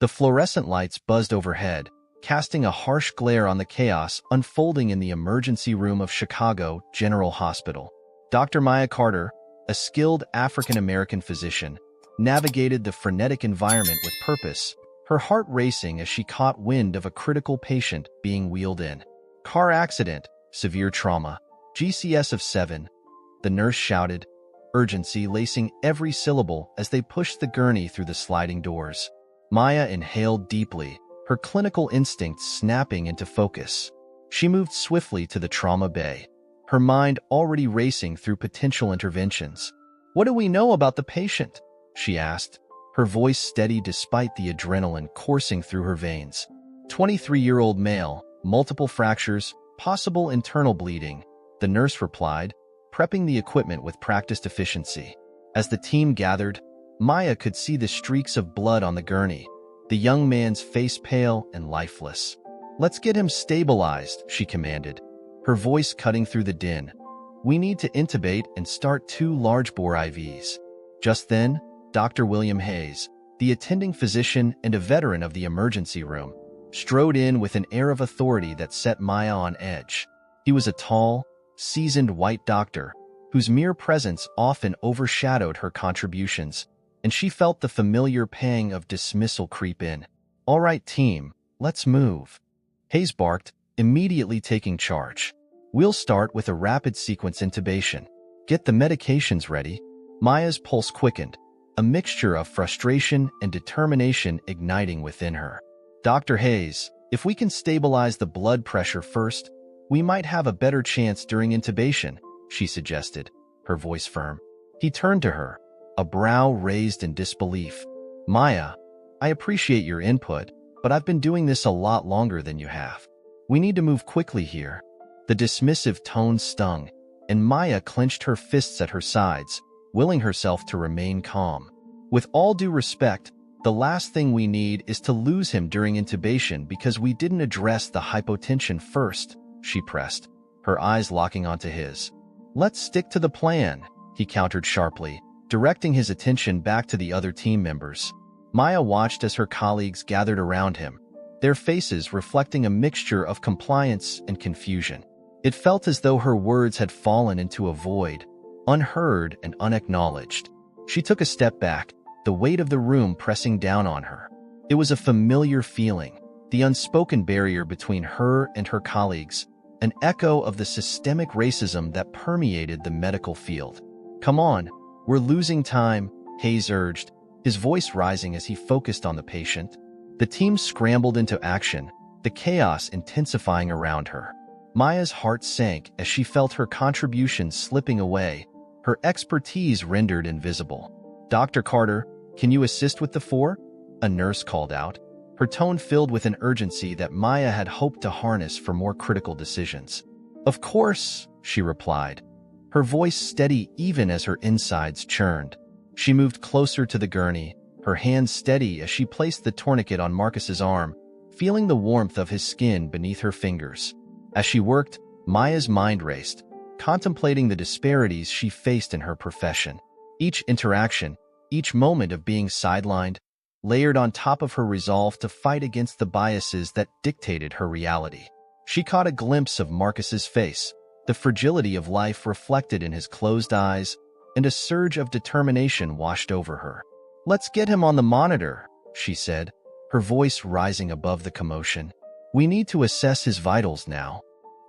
The fluorescent lights buzzed overhead, casting a harsh glare on the chaos unfolding in the emergency room of Chicago General Hospital. Dr. Maya Carter, a skilled African-American physician, navigated the frenetic environment with purpose, her heart racing as she caught wind of a critical patient being wheeled in. "Car accident, severe trauma, GCS of 7, the nurse shouted, urgency lacing every syllable as they pushed the gurney through the sliding doors. Maya inhaled deeply, her clinical instincts snapping into focus. She moved swiftly to the trauma bay, her mind already racing through potential interventions. "What do we know about the patient?" she asked, her voice steady despite the adrenaline coursing through her veins. 23-year-old male, multiple fractures, possible internal bleeding, the nurse replied, prepping the equipment with practiced efficiency. As the team gathered, Maya could see the streaks of blood on the gurney, the young man's face pale and lifeless. "Let's get him stabilized," she commanded, her voice cutting through the din. "We need to intubate and start 2 large-bore IVs." Just then, Dr. William Hayes, the attending physician and a veteran of the emergency room, strode in with an air of authority that set Maya on edge. He was a tall, seasoned white doctor, whose mere presence often overshadowed her contributions, and she felt the familiar pang of dismissal creep in. "All right, team, let's move," Hayes barked, immediately taking charge. "We'll start with a rapid sequence intubation. Get the medications ready." Maya's pulse quickened, a mixture of frustration and determination igniting within her. "Dr. Hayes, if we can stabilize the blood pressure first, we might have a better chance during intubation," she suggested, her voice firm. He turned to her, a brow raised in disbelief. "Maya, I appreciate your input, but I've been doing this a lot longer than you have. We need to move quickly here." The dismissive tone stung, and Maya clenched her fists at her sides, willing herself to remain calm. "With all due respect, the last thing we need is to lose him during intubation because we didn't address the hypotension first," she pressed, her eyes locking onto his. "Let's stick to the plan," he countered sharply, directing his attention back to the other team members. Maya watched as her colleagues gathered around him, their faces reflecting a mixture of compliance and confusion. It felt as though her words had fallen into a void, unheard and unacknowledged. She took a step back, the weight of the room pressing down on her. It was a familiar feeling, the unspoken barrier between her and her colleagues, an echo of the systemic racism that permeated the medical field. "Come on, we're losing time," Hayes urged, his voice rising as he focused on the patient. The team scrambled into action, the chaos intensifying around her. Maya's heart sank as she felt her contributions slipping away, her expertise rendered invisible. "Dr. Carter, can you assist with the 4? A nurse called out, her tone filled with an urgency that Maya had hoped to harness for more critical decisions. "Of course," she replied, her voice steady even as her insides churned. She moved closer to the gurney, her hands steady as she placed the tourniquet on Marcus's arm, feeling the warmth of his skin beneath her fingers. As she worked, Maya's mind raced, contemplating the disparities she faced in her profession. Each interaction, each moment of being sidelined, layered on top of her resolve to fight against the biases that dictated her reality. She caught a glimpse of Marcus's face, the fragility of life reflected in his closed eyes, and a surge of determination washed over her. "Let's get him on the monitor," she said, her voice rising above the commotion. "We need to assess his vitals now."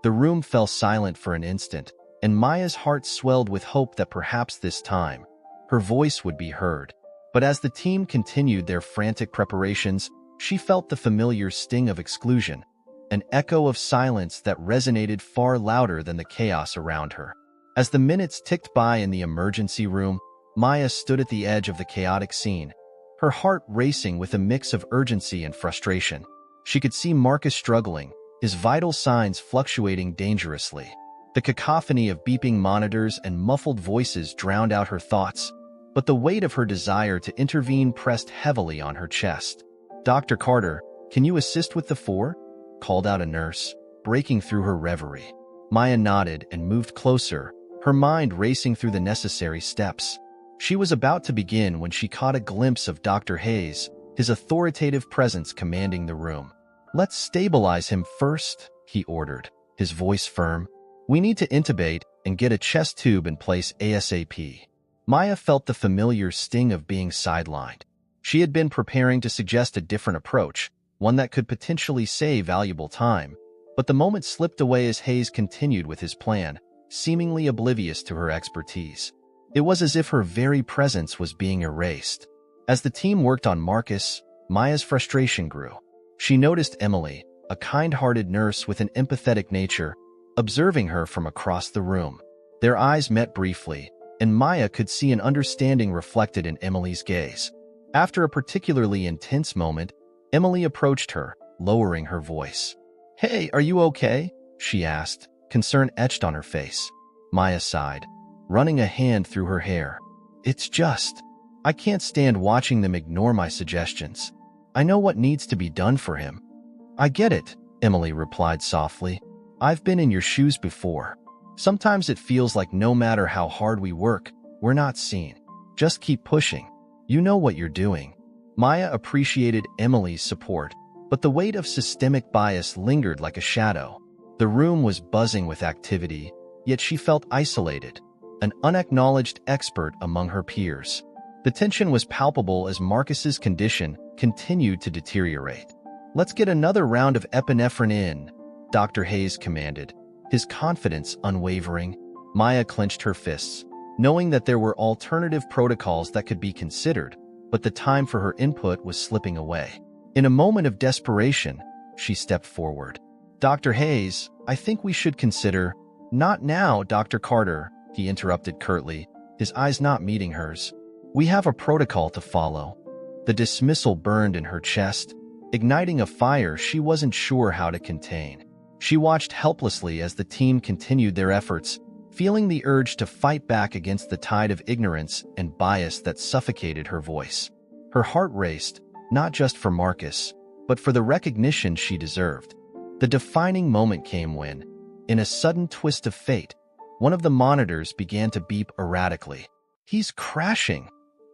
The room fell silent for an instant, and Maya's heart swelled with hope that perhaps this time, her voice would be heard. But as the team continued their frantic preparations, she felt the familiar sting of exclusion, an echo of silence that resonated far louder than the chaos around her. As the minutes ticked by in the emergency room, Maya stood at the edge of the chaotic scene, her heart racing with a mix of urgency and frustration. She could see Marcus struggling, his vital signs fluctuating dangerously. The cacophony of beeping monitors and muffled voices drowned out her thoughts, but the weight of her desire to intervene pressed heavily on her chest. "Dr. Carter, can you assist with the 4? Called out a nurse, breaking through her reverie. Maya nodded and moved closer, her mind racing through the necessary steps. She was about to begin when she caught a glimpse of Dr. Hayes, his authoritative presence commanding the room. "Let's stabilize him first," he ordered, his voice firm. "We need to intubate and get a chest tube in place ASAP." Maya felt the familiar sting of being sidelined. She had been preparing to suggest a different approach, one that could potentially save valuable time, but the moment slipped away as Hayes continued with his plan, seemingly oblivious to her expertise. It was as if her very presence was being erased. As the team worked on Marcus, Maya's frustration grew. She noticed Emily, a kind-hearted nurse with an empathetic nature, observing her from across the room. Their eyes met briefly, and Maya could see an understanding reflected in Emily's gaze. After a particularly intense moment, Emily approached her, lowering her voice. "Hey, are you okay?" she asked, concern etched on her face. Maya sighed, running a hand through her hair. "It's just, I can't stand watching them ignore my suggestions. I know what needs to be done for him." "I get it," Emily replied softly. "I've been in your shoes before. Sometimes it feels like no matter how hard we work, we're not seen. Just keep pushing. You know what you're doing." Maya appreciated Emily's support, but the weight of systemic bias lingered like a shadow. The room was buzzing with activity, yet she felt isolated, an unacknowledged expert among her peers. The tension was palpable as Marcus's condition continued to deteriorate. "Let's get another round of epinephrine in," Dr. Hayes commanded, his confidence unwavering. Maya clenched her fists, knowing that there were alternative protocols that could be considered, but the time for her input was slipping away. In a moment of desperation, she stepped forward. "Dr. Hayes, I think we should consider—" "Not now, Dr. Carter," he interrupted curtly, his eyes not meeting hers. "We have a protocol to follow." The dismissal burned in her chest, igniting a fire she wasn't sure how to contain. She watched helplessly as the team continued their efforts, feeling the urge to fight back against the tide of ignorance and bias that suffocated her voice. Her heart raced, not just for Marcus, but for the recognition she deserved. The defining moment came when, in a sudden twist of fate, one of the monitors began to beep erratically. "He's crashing,"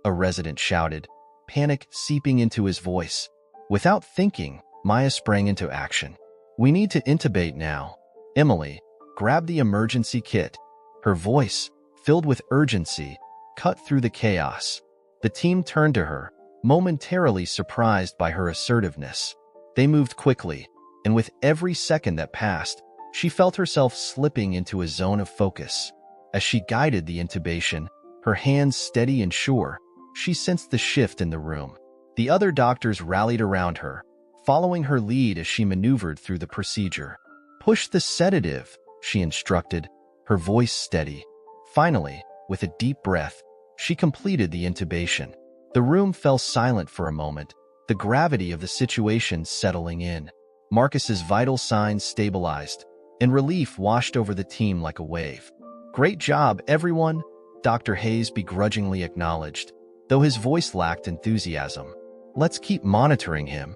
a resident shouted, panic seeping into his voice. Without thinking, Maya sprang into action. "We need to intubate now." Emily grabbed the emergency kit. Her voice, filled with urgency, cut through the chaos. The team turned to her, momentarily surprised by her assertiveness. They moved quickly, and with every second that passed, she felt herself slipping into a zone of focus. As she guided the intubation, her hands steady and sure, she sensed the shift in the room. The other doctors rallied around her, following her lead as she maneuvered through the procedure. "Push the sedative," she instructed, her voice steady. Finally, with a deep breath, she completed the intubation. The room fell silent for a moment, the gravity of the situation settling in. Marcus's vital signs stabilized, and relief washed over the team like a wave. "Great job, everyone," Dr. Hayes begrudgingly acknowledged, though his voice lacked enthusiasm. "Let's keep monitoring him."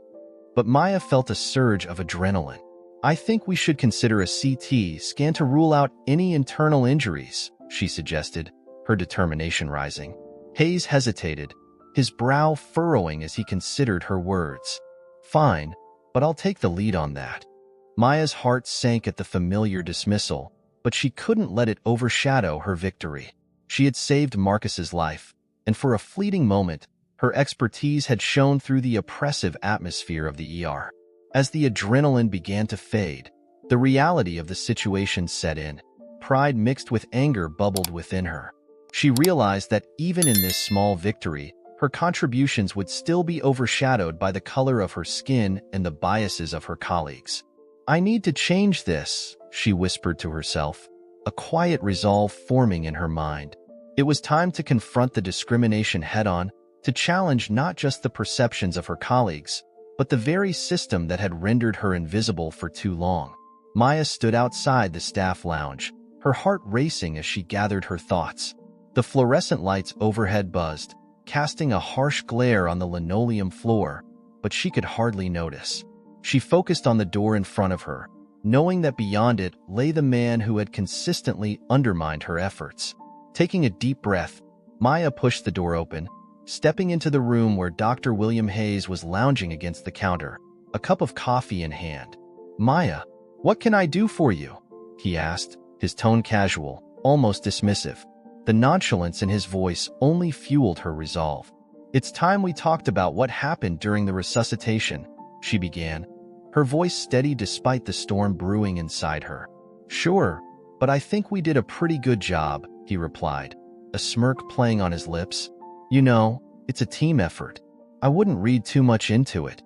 But Maya felt a surge of adrenaline. "I think we should consider a CT scan to rule out any internal injuries," she suggested, her determination rising. Hayes hesitated, his brow furrowing as he considered her words. "Fine, but I'll take the lead on that." Maya's heart sank at the familiar dismissal, but she couldn't let it overshadow her victory. She had saved Marcus's life, and for a fleeting moment, her expertise had shone through the oppressive atmosphere of the ER. As the adrenaline began to fade, the reality of the situation set in. Pride mixed with anger bubbled within her. She realized that even in this small victory, her contributions would still be overshadowed by the color of her skin and the biases of her colleagues. "I need to change this," she whispered to herself, a quiet resolve forming in her mind. It was time to confront the discrimination head-on, to challenge not just the perceptions of her colleagues, but the very system that had rendered her invisible for too long. Maya stood outside the staff lounge, her heart racing as she gathered her thoughts. The fluorescent lights overhead buzzed, casting a harsh glare on the linoleum floor, but she could hardly notice. She focused on the door in front of her, knowing that beyond it lay the man who had consistently undermined her efforts. Taking a deep breath, Maya pushed the door open, stepping into the room where Dr. William Hayes was lounging against the counter, a cup of coffee in hand. "Maya, what can I do for you?" he asked, his tone casual, almost dismissive. The nonchalance in his voice only fueled her resolve. "It's time we talked about what happened during the resuscitation," she began, her voice steady despite the storm brewing inside her. "Sure, but I think we did a pretty good job," he replied, a smirk playing on his lips. "You know, it's a team effort. I wouldn't read too much into it."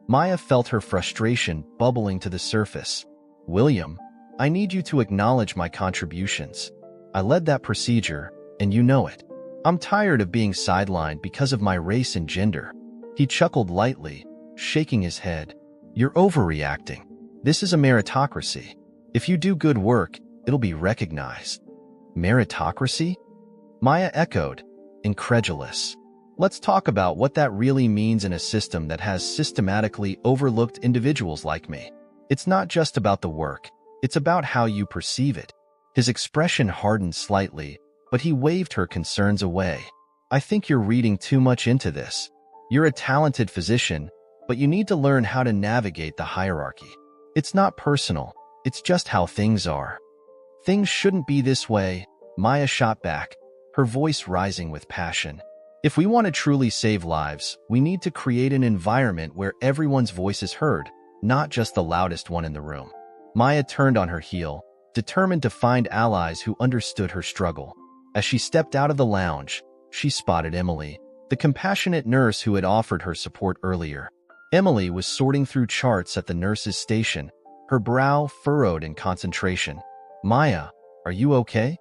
Maya felt her frustration bubbling to the surface. "William, I need you to acknowledge my contributions. I led that procedure, and you know it. I'm tired of being sidelined because of my race and gender." He chuckled lightly, shaking his head. "You're overreacting. This is a meritocracy. If you do good work, it'll be recognized." "Meritocracy?" Maya echoed, incredulous. "Let's talk about what that really means in a system that has systematically overlooked individuals like me. It's not just about the work, it's about how you perceive it." His expression hardened slightly, but he waved her concerns away. "I think you're reading too much into this. You're a talented physician, but you need to learn how to navigate the hierarchy. It's not personal, it's just how things are." "Things shouldn't be this way," Maya shot back, her voice rising with passion. "If we want to truly save lives, we need to create an environment where everyone's voice is heard, not just the loudest one in the room." Maya turned on her heel, determined to find allies who understood her struggle. As she stepped out of the lounge, she spotted Emily, the compassionate nurse who had offered her support earlier. Emily was sorting through charts at the nurse's station, her brow furrowed in concentration. "Maya, are you okay?"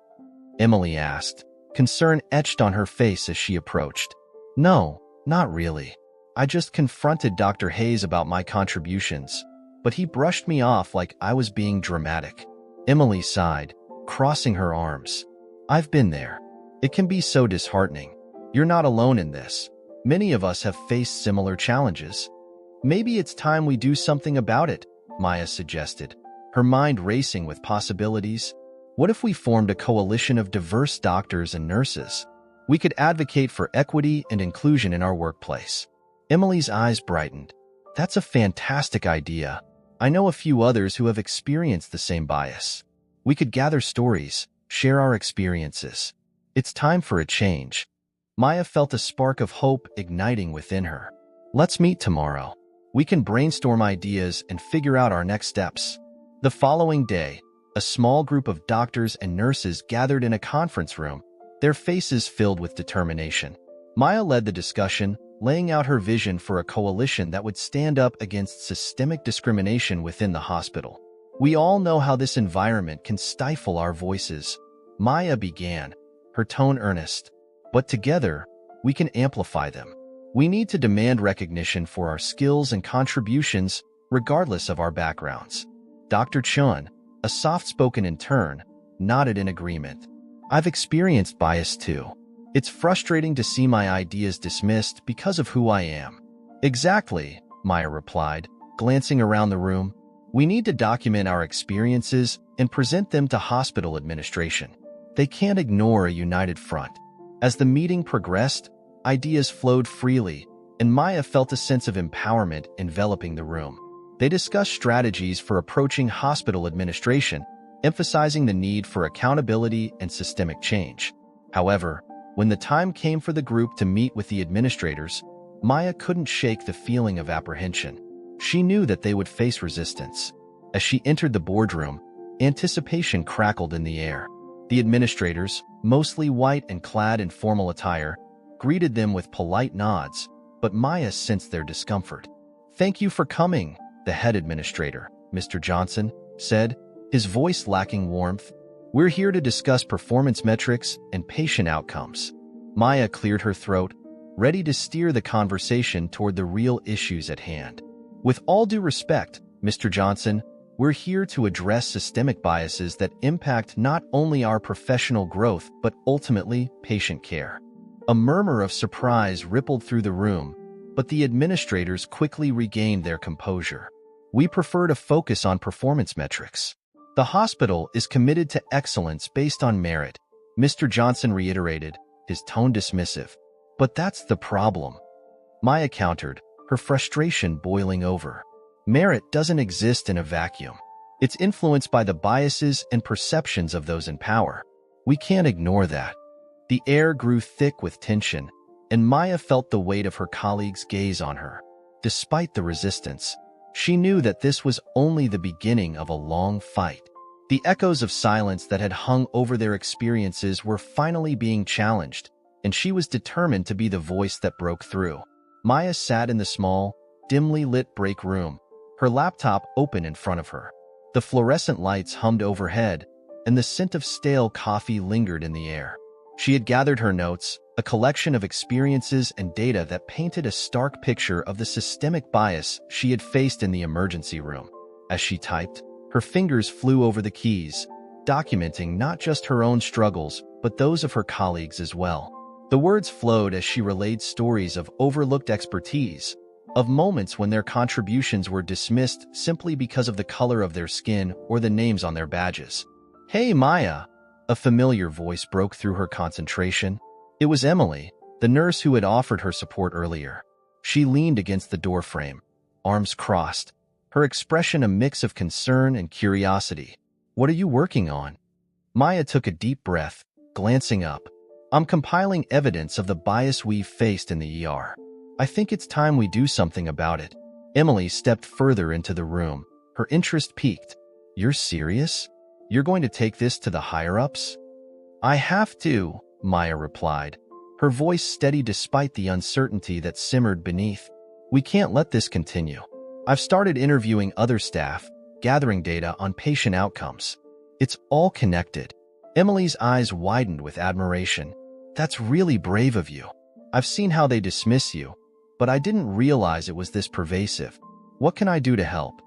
Emily asked, concern etched on her face as she approached. "No, not really. I just confronted Dr. Hayes about my contributions, but he brushed me off like I was being dramatic." Emily sighed, crossing her arms. "I've been there. It can be so disheartening. You're not alone in this. Many of us have faced similar challenges." "Maybe it's time we do something about it," Maya suggested, her mind racing with possibilities. "What if we formed a coalition of diverse doctors and nurses? We could advocate for equity and inclusion in our workplace." Emily's eyes brightened. "That's a fantastic idea. I know a few others who have experienced the same bias. We could gather stories, share our experiences. It's time for a change." Maya felt a spark of hope igniting within her. "Let's meet tomorrow. We can brainstorm ideas and figure out our next steps." The following day, a small group of doctors and nurses gathered in a conference room, their faces filled with determination. Maya led the discussion, laying out her vision for a coalition that would stand up against systemic discrimination within the hospital. "We all know how this environment can stifle our voices," Maya began, her tone earnest. "But together, we can amplify them. We need to demand recognition for our skills and contributions, regardless of our backgrounds." Dr. Chun, a soft-spoken intern, nodded in agreement. "I've experienced bias too. It's frustrating to see my ideas dismissed because of who I am." "Exactly," Maya replied, glancing around the room. "We need to document our experiences and present them to hospital administration. They can't ignore a united front." As the meeting progressed, ideas flowed freely, and Maya felt a sense of empowerment enveloping the room. They discussed strategies for approaching hospital administration, emphasizing the need for accountability and systemic change. However, when the time came for the group to meet with the administrators, Maya couldn't shake the feeling of apprehension. She knew that they would face resistance. As she entered the boardroom, anticipation crackled in the air. The administrators, mostly white and clad in formal attire, greeted them with polite nods, but Maya sensed their discomfort. "Thank you for coming," the head administrator, Mr. Johnson, said, his voice lacking warmth. "We're here to discuss performance metrics and patient outcomes." Maya cleared her throat, ready to steer the conversation toward the real issues at hand. "With all due respect, Mr. Johnson, we're here to address systemic biases that impact not only our professional growth but ultimately patient care." A murmur of surprise rippled through the room, but the administrators quickly regained their composure. "We prefer to focus on performance metrics. The hospital is committed to excellence based on merit," Mr. Johnson reiterated, his tone dismissive. But that's the problem, Maya countered, her frustration boiling over. Merit doesn't exist in a vacuum. It's influenced by the biases and perceptions of those in power. We can't ignore that. The air grew thick with tension, and Maya felt the weight of her colleagues' gaze on her. Despite the resistance, she knew that this was only the beginning of a long fight. The echoes of silence that had hung over their experiences were finally being challenged, and she was determined to be the voice that broke through. Maya sat in the small, dimly lit break room, her laptop open in front of her. The fluorescent lights hummed overhead, and the scent of stale coffee lingered in the air. She had gathered her notes, a collection of experiences and data that painted a stark picture of the systemic bias she had faced in the emergency room. As she typed, her fingers flew over the keys, documenting not just her own struggles, but those of her colleagues as well. The words flowed as she relayed stories of overlooked expertise, of moments when their contributions were dismissed simply because of the color of their skin or the names on their badges. "Hey, Maya!" A familiar voice broke through her concentration. It was Emily, the nurse who had offered her support earlier. She leaned against the doorframe, arms crossed, her expression a mix of concern and curiosity. "What are you working on?" Maya took a deep breath, glancing up. "I'm compiling evidence of the bias we've faced in the ER. I think it's time we do something about it." Emily stepped further into the room, her interest piqued. "You're serious? You're going to take this to the higher-ups?" "I have to," Maya replied, her voice steady despite the uncertainty that simmered beneath. "We can't let this continue. I've started interviewing other staff, gathering data on patient outcomes. It's all connected." Emily's eyes widened with admiration. "That's really brave of you. I've seen how they dismiss you, but I didn't realize it was this pervasive. What can I do to help?"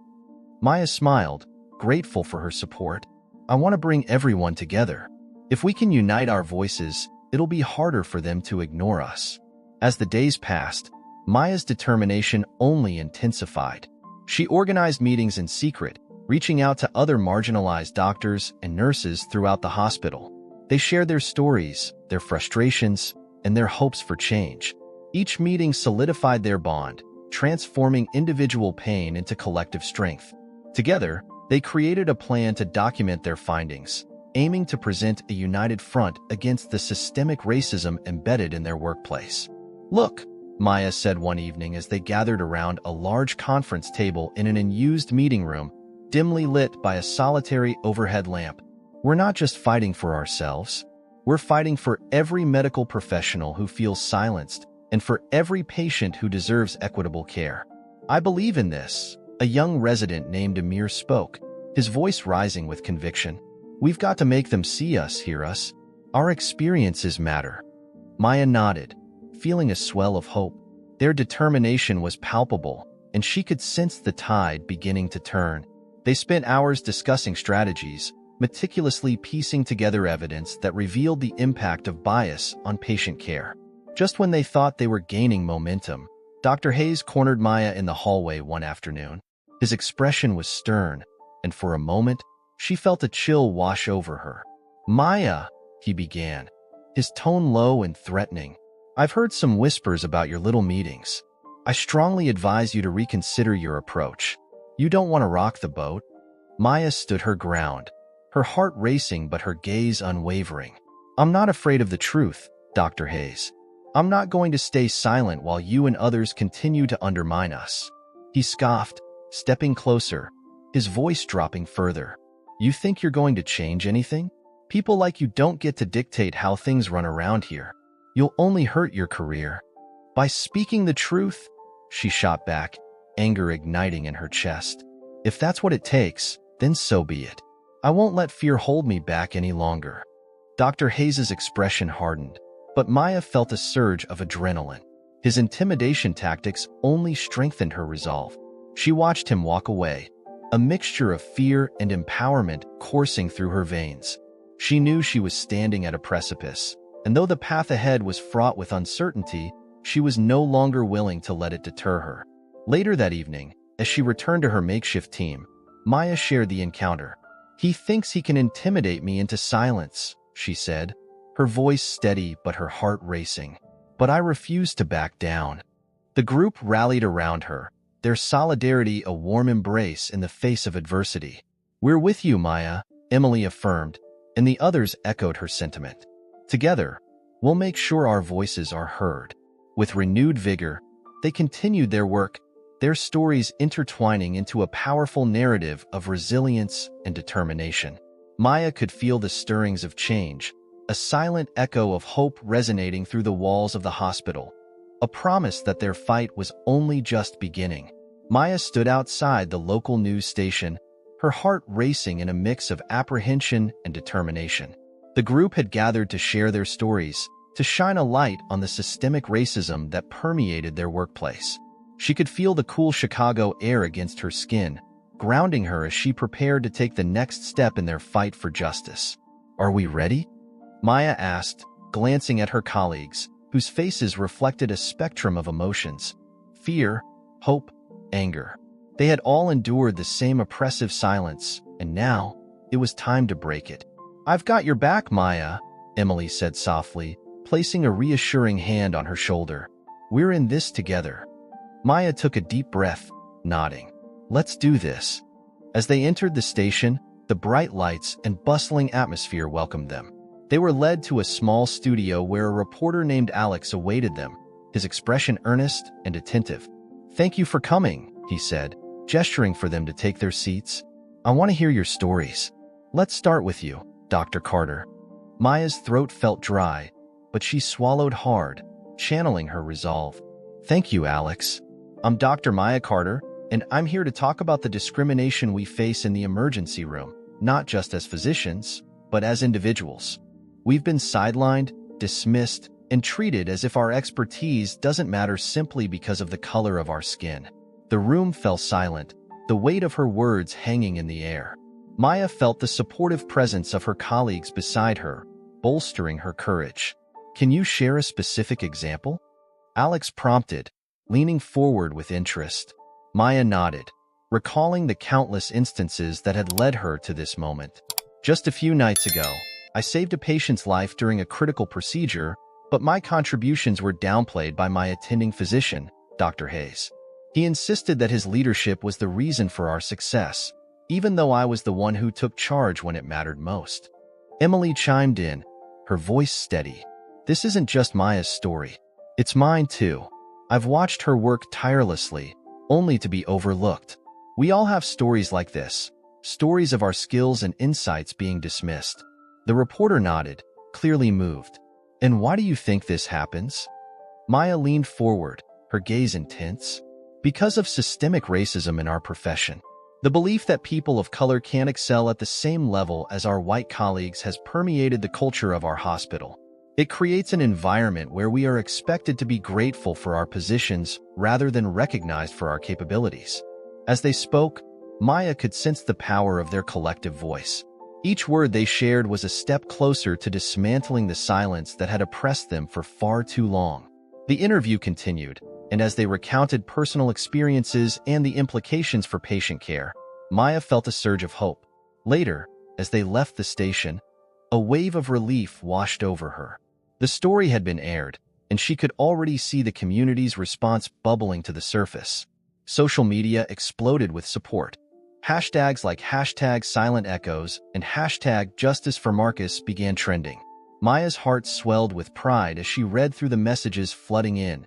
Maya smiled, grateful for her support. "I want to bring everyone together. If we can unite our voices, it'll be harder for them to ignore us." As the days passed, Maya's determination only intensified. She organized meetings in secret, reaching out to other marginalized doctors and nurses throughout the hospital. They shared their stories, their frustrations, and their hopes for change. Each meeting solidified their bond, transforming individual pain into collective strength. Together, they created a plan to document their findings, aiming to present a united front against the systemic racism embedded in their workplace. "Look," Maya said one evening as they gathered around a large conference table in an unused meeting room, dimly lit by a solitary overhead lamp. "We're not just fighting for ourselves. We're fighting for every medical professional who feels silenced and for every patient who deserves equitable care. I believe in this," a young resident named Amir spoke, his voice rising with conviction. "We've got to make them see us, hear us. Our experiences matter." Maya nodded, feeling a swell of hope. Their determination was palpable, and she could sense the tide beginning to turn. They spent hours discussing strategies, meticulously piecing together evidence that revealed the impact of bias on patient care. Just when they thought they were gaining momentum, Dr. Hayes cornered Maya in the hallway one afternoon. His expression was stern, and for a moment, she felt a chill wash over her. "Maya," he began, his tone low and threatening, "I've heard some whispers about your little meetings. I strongly advise you to reconsider your approach. You don't want to rock the boat." Maya stood her ground, her heart racing but her gaze unwavering. "I'm not afraid of the truth, Dr. Hayes. I'm not going to stay silent while you and others continue to undermine us." He scoffed, stepping closer, his voice dropping further. "You think you're going to change anything? People like you don't get to dictate how things run around here. You'll only hurt your career." "By speaking the truth," she shot back, anger igniting in her chest. "If that's what it takes, then so be it. I won't let fear hold me back any longer." Dr. Hayes' expression hardened, but Maya felt a surge of adrenaline. His intimidation tactics only strengthened her resolve. She watched him walk away, a mixture of fear and empowerment coursing through her veins. She knew she was standing at a precipice, and though the path ahead was fraught with uncertainty, she was no longer willing to let it deter her. Later that evening, as she returned to her makeshift team, Maya shared the encounter. "He thinks he can intimidate me into silence," she said, her voice steady but her heart racing. but I refused to back down. The group rallied around her, their solidarity a warm embrace in the face of adversity. "We're with you, Maya," Emily affirmed, and the others echoed her sentiment. "Together, we'll make sure our voices are heard." With renewed vigor, they continued their work, their stories intertwining into a powerful narrative of resilience and determination. Maya could feel the stirrings of change, a silent echo of hope resonating through the walls of the hospital, a promise that their fight was only just beginning. Maya stood outside the local news station, her heart racing in a mix of apprehension and determination. The group had gathered to share their stories, to shine a light on the systemic racism that permeated their workplace. She could feel the cool Chicago air against her skin, grounding her as she prepared to take the next step in their fight for justice. "Are we ready?" Maya asked, glancing at her colleagues, whose faces reflected a spectrum of emotions: fear, hope, anger. They had all endured the same oppressive silence, and now it was time to break it. "I've got your back, Maya," Emily said softly, placing a reassuring hand on her shoulder. "We're in this together." Maya took a deep breath, nodding. "Let's do this." As they entered the station, the bright lights and bustling atmosphere welcomed them. They were led to a small studio where a reporter named Alex awaited them, his expression earnest and attentive. "Thank you for coming," he said, gesturing for them to take their seats. "I want to hear your stories. Let's start with you, Dr. Carter." Maya's throat felt dry, but she swallowed hard, channeling her resolve. "Thank you, Alex. I'm Dr. Maya Carter, and I'm here to talk about the discrimination we face in the emergency room, not just as physicians, but as individuals. We've been sidelined, dismissed, and treated as if our expertise doesn't matter simply because of the color of our skin." The room fell silent, the weight of her words hanging in the air. Maya felt the supportive presence of her colleagues beside her, bolstering her courage. "Can you share a specific example?" Alex prompted, leaning forward with interest. Maya nodded, recalling the countless instances that had led her to this moment. "Just a few nights ago, I saved a patient's life during a critical procedure, but my contributions were downplayed by my attending physician, Dr. Hayes. He insisted that his leadership was the reason for our success, even though I was the one who took charge when it mattered most." Emily chimed in, her voice steady. "This isn't just Maya's story. It's mine too. I've watched her work tirelessly, only to be overlooked. We all have stories like this, stories of our skills and insights being dismissed." The reporter nodded, clearly moved. "And why do you think this happens?" Maya leaned forward, her gaze intense. "Because of systemic racism in our profession. The belief that people of color can't excel at the same level as our white colleagues has permeated the culture of our hospital. It creates an environment where we are expected to be grateful for our positions rather than recognized for our capabilities." As they spoke, Maya could sense the power of their collective voice. Each word they shared was a step closer to dismantling the silence that had oppressed them for far too long. The interview continued, and as they recounted personal experiences and the implications for patient care, Maya felt a surge of hope. Later, as they left the station, a wave of relief washed over her. The story had been aired, and she could already see the community's response bubbling to the surface. Social media exploded with support. Hashtags like #SilentEchoes and #JusticeForMarcus began trending. Maya's heart swelled with pride as she read through the messages flooding in,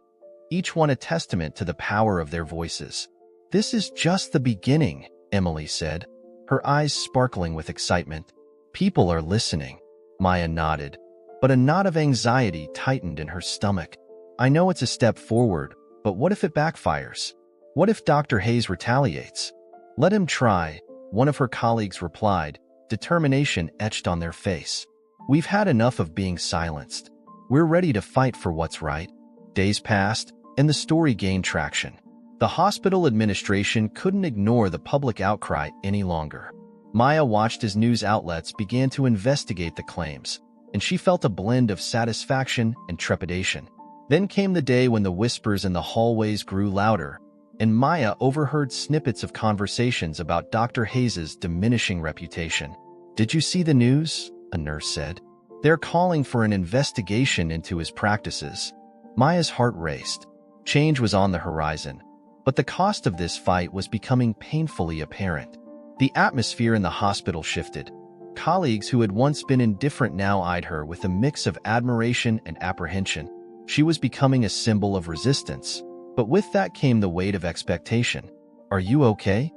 each one a testament to the power of their voices. "This is just the beginning," Emily said, her eyes sparkling with excitement. "People are listening." Maya nodded, but a knot of anxiety tightened in her stomach. "I know it's a step forward, but what if it backfires? What if Dr. Hayes retaliates?" "Let him try," one of her colleagues replied, determination etched on their face. "We've had enough of being silenced. We're ready to fight for what's right." Days passed, and the story gained traction. The hospital administration couldn't ignore the public outcry any longer. Maya watched as news outlets began to investigate the claims, and she felt a blend of satisfaction and trepidation. Then came the day when the whispers in the hallways grew louder, and Maya overheard snippets of conversations about Dr. Hayes' diminishing reputation. "Did you see the news?" a nurse said. "They're calling for an investigation into his practices." Maya's heart raced. Change was on the horizon, but the cost of this fight was becoming painfully apparent. The atmosphere in the hospital shifted. Colleagues who had once been indifferent now eyed her with a mix of admiration and apprehension. She was becoming a symbol of resistance, but with that came the weight of expectation. "Are you okay?"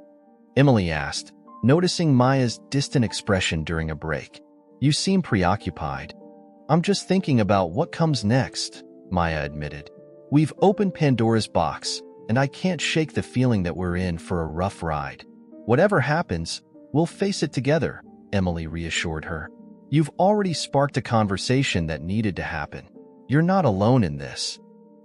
Emily asked, noticing Maya's distant expression during a break. "You seem preoccupied." "I'm just thinking about what comes next," Maya admitted. "We've opened Pandora's box, and I can't shake the feeling that we're in for a rough ride. Whatever happens, we'll face it together," Emily reassured her. "You've already sparked a conversation that needed to happen. You're not alone in this."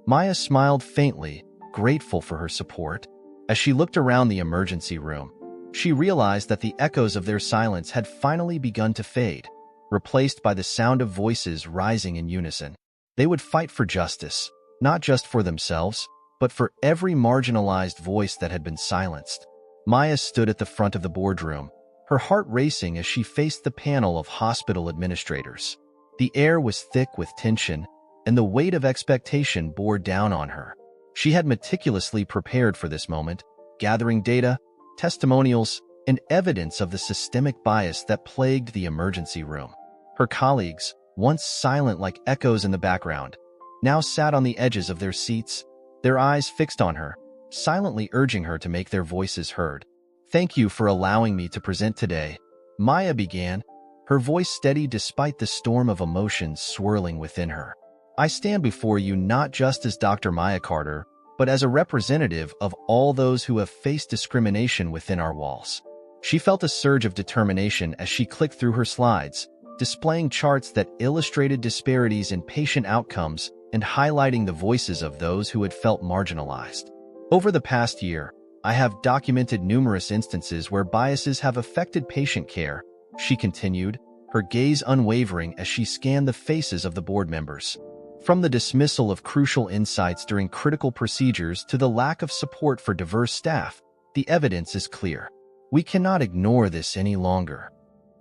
Maya smiled faintly, grateful for her support. As she looked around the emergency room, she realized that the echoes of their silence had finally begun to fade, replaced by the sound of voices rising in unison. They would fight for justice, not just for themselves, but for every marginalized voice that had been silenced. Maya stood at the front of the boardroom, her heart racing as she faced the panel of hospital administrators. The air was thick with tension, and the weight of expectation bore down on her. She had meticulously prepared for this moment, gathering data, testimonials, and evidence of the systemic bias that plagued the emergency room. Her colleagues, once silent like echoes in the background, now sat on the edges of their seats, their eyes fixed on her, silently urging her to make their voices heard. "Thank you for allowing me to present today," Maya began, her voice steady despite the storm of emotions swirling within her. "I stand before you not just as Dr. Maya Carter, but as a representative of all those who have faced discrimination within our walls." She felt a surge of determination as she clicked through her slides, displaying charts that illustrated disparities in patient outcomes and highlighting the voices of those who had felt marginalized. "Over the past year, I have documented numerous instances where biases have affected patient care," she continued, her gaze unwavering as she scanned the faces of the board members. "From the dismissal of crucial insights during critical procedures to the lack of support for diverse staff, the evidence is clear. We cannot ignore this any longer."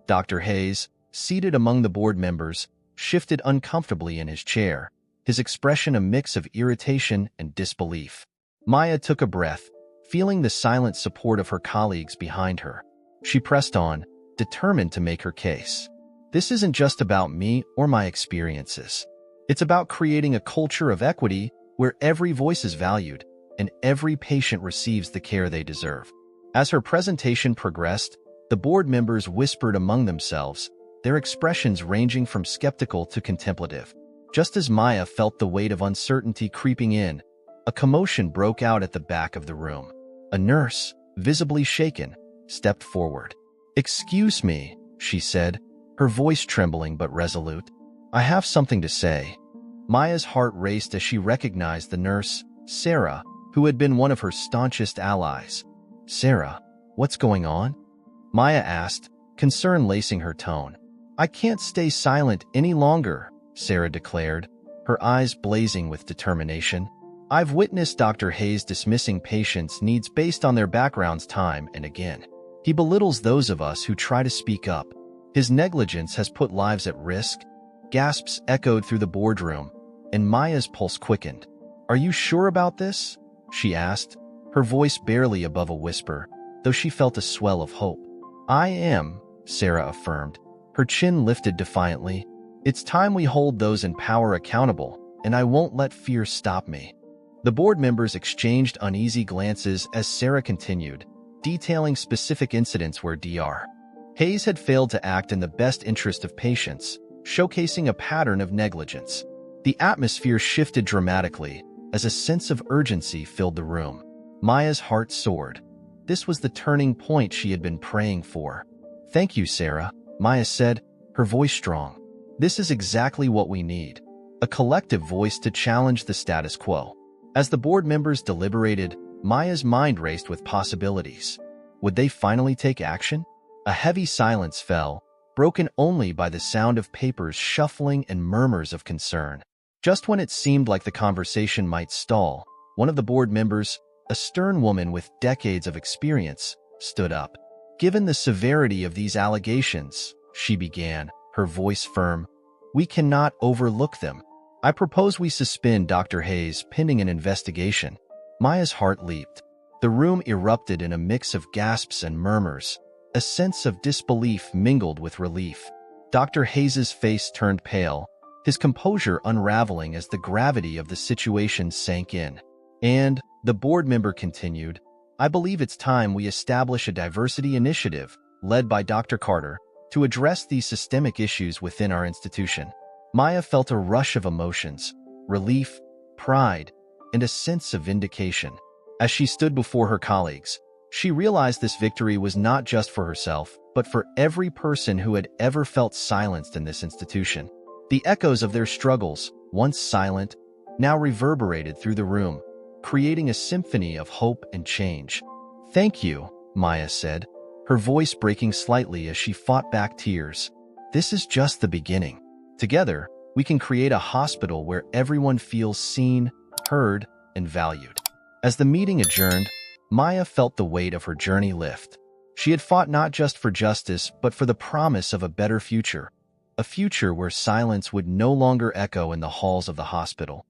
Dr. Hayes, seated among the board members, shifted uncomfortably in his chair, his expression a mix of irritation and disbelief. Maya took a breath, feeling the silent support of her colleagues behind her. She pressed on, determined to make her case. "This isn't just about me or my experiences. It's about creating a culture of equity where every voice is valued and every patient receives the care they deserve." As her presentation progressed, the board members whispered among themselves, their expressions ranging from skeptical to contemplative. Just as Maya felt the weight of uncertainty creeping in, a commotion broke out at the back of the room. A nurse, visibly shaken, stepped forward. "Excuse me," she said, her voice trembling but resolute. "I have something to say." Maya's heart raced as she recognized the nurse, Sarah, who had been one of her staunchest allies. "Sarah, what's going on?" Maya asked, concern lacing her tone. "I can't stay silent any longer," Sarah declared, her eyes blazing with determination. "I've witnessed Dr. Hayes dismissing patients' needs based on their backgrounds time and again. He belittles those of us who try to speak up. His negligence has put lives at risk." Gasps echoed through the boardroom, and Maya's pulse quickened. "Are you sure about this?" she asked, her voice barely above a whisper, though she felt a swell of hope. "I am," Sarah affirmed, her chin lifted defiantly. "It's time we hold those in power accountable, and I won't let fear stop me." The board members exchanged uneasy glances as Sarah continued, detailing specific incidents where Dr. Hayes had failed to act in the best interest of patients, showcasing a pattern of negligence. The atmosphere shifted dramatically as a sense of urgency filled the room. Maya's heart soared. This was the turning point she had been praying for. "Thank you, Sarah," Maya said, her voice strong. "This is exactly what we need. A collective voice to challenge the status quo." As the board members deliberated, Maya's mind raced with possibilities. Would they finally take action? A heavy silence fell, broken only by the sound of papers shuffling and murmurs of concern. Just when it seemed like the conversation might stall, one of the board members, a stern woman with decades of experience, stood up. "Given the severity of these allegations," she began, her voice firm, "we cannot overlook them. I propose we suspend Dr. Hayes pending an investigation. Maya's heart leaped. The room erupted in a mix of gasps and murmurs. A sense of disbelief mingled with relief. Dr. Hayes's face turned pale, his composure unraveling as the gravity of the situation sank in. And, the board member continued, I believe it's time we establish a diversity initiative, led by Dr. Carter, to address these systemic issues within our institution. Maya felt a rush of emotions, relief, pride, and a sense of vindication. As she stood before her colleagues, she realized this victory was not just for herself, but for every person who had ever felt silenced in this institution. The echoes of their struggles, once silent, now reverberated through the room, creating a symphony of hope and change. Thank you, Maya said, her voice breaking slightly as she fought back tears. This is just the beginning. Together, we can create a hospital where everyone feels seen, heard, and valued. As the meeting adjourned, Maya felt the weight of her journey lift. She had fought not just for justice, but for the promise of a better future. A future where silence would no longer echo in the halls of the hospital.